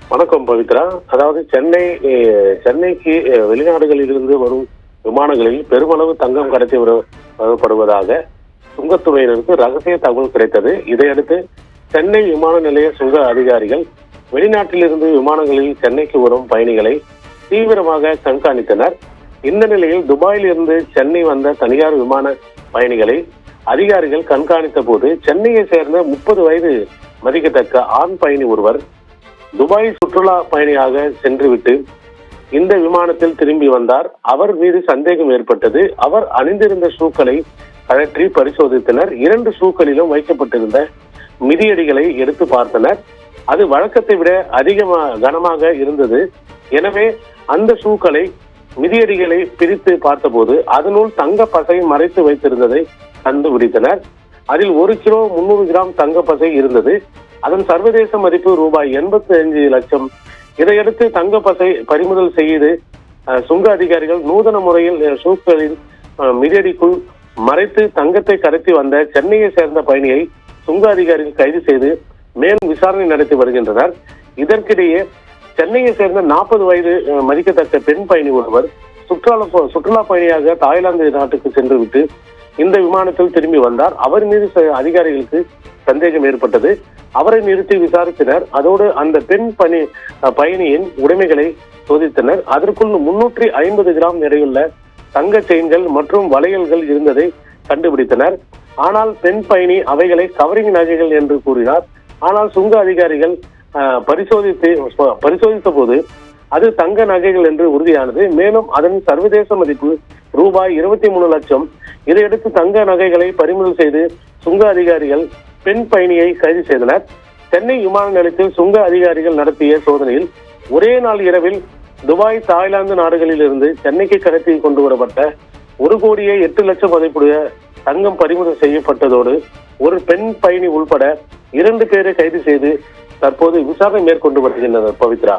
வணக்கம் பவித்ரா. அதாவது சென்னைக்கு வெளிநாடுகளில் இருந்து வரும் விமானங்களில் பெருமளவு தங்கம் கடத்தி வரப்படுவதாக சுங்கத்துறையினருக்கு ரகசிய தகவல் கிடைத்தது. இதையடுத்து சென்னை விமான நிலைய சுங்க அதிகாரிகள் வெளிநாட்டிலிருந்து விமானங்களில் சென்னைக்கு வரும் பயணிகளை தீவிரமாக கண்காணித்தனர். இந்த நிலையில் துபாயில் இருந்து சென்னை வந்த தனியார் விமான பயணிகளை அதிகாரிகள் கண்காணித்த போது சென்னையை சேர்ந்த 30 வயது மதிக்கத்தக்க ஆண் பயணி ஒருவர் துபாய் சுற்றுலா பயணியாக சென்றுவிட்டு இந்த விமானத்தில் திரும்பி வந்தார். அவர் மீது சந்தேகம் ஏற்பட்டது. அவர் அணிந்திருந்த ஷூக்களை கழற்றி பரிசோதித்தனர். 2 ஷூக்களிலும் வைக்கப்பட்டிருந்த மிதியடிகளை எடுத்து பார்த்தனர். அது வழக்கத்தை விட கனமாக இருந்தது. எனவே அந்த ஷூக்களை மிதியடிகளை பிரித்து பார்த்தபோது அதனுள் தங்க பசை மறைத்து வைத்திருந்ததை கண்டுபிடித்தனர். அதில் 1 கிலோ 300 கிராம் தங்க பசை இருந்தது. அதன் சர்வதேச மதிப்பு ரூபாய் 85 லட்சம். இதையடுத்து தங்க பசை பறிமுதல் செய்து சுங்க அதிகாரிகள் நூதன முறையில் ஷூக்களின் மிதியடிக்குள் மறைத்து தங்கத்தை கடத்தி வந்த சென்னையை சேர்ந்த பயணியை சுங்க அதிகாரிகள் கைது செய்து மேலும் விசாரணை நடத்தி வருகின்றனர். இதற்கிடையே சென்னையை சேர்ந்த 40 வயது மதிக்கத்தக்க பெண் பயணி ஒருவர் சுற்றுலா பயணியாக தாய்லாந்து நாட்டுக்கு சென்று விட்டு இந்த விமானத்தில் திரும்பி வந்தார். அவர் மீது அதிகாரிகளுக்கு சந்தேகம் ஏற்பட்டது. அவரை நிறுத்தி விசாரித்தனர். அதோடு அந்த பெண் பயணியின் உடைமைகளை சோதித்தனர். அதற்குள் 350 கிராம் எடையுள்ள தங்க செயின்கள் மற்றும் வளையல்கள் இருந்ததை கண்டுபிடித்தனர். ஆனால் பெண் பயணி அவைகளை கவரிங் நகைகள் என்று கூறினார். ஆனால் சுங்க அதிகாரிகள் பரிசோதித்த போது அது தங்க நகைகள் என்று உறுதியானது. மேலும் அதன் சர்வதேச மதிப்பு ரூபாய் 23 லட்சம். இதையடுத்து தங்க நகைகளை பறிமுதல் செய்து சுங்க அதிகாரிகள் பெண் பயணியை கைது செய்தனர். சென்னை விமான நிலையத்தில் சுங்க அதிகாரிகள் நடத்திய சோதனையில் ஒரே நாள் இரவில் துபாய், தாய்லாந்து நாடுகளில் இருந்து சென்னைக்கு கடத்தி கொண்டு வரப்பட்ட 1,08,00,000 மதிப்புடைய தங்கம் பறிமுதல் செய்யப்பட்டதோடு ஒரு பெண் பயணி உள்பட 2 பேரை கைது செய்து தற்போது விசாரணை மேற்கொண்டு வருகின்றனர். பவித்ரா.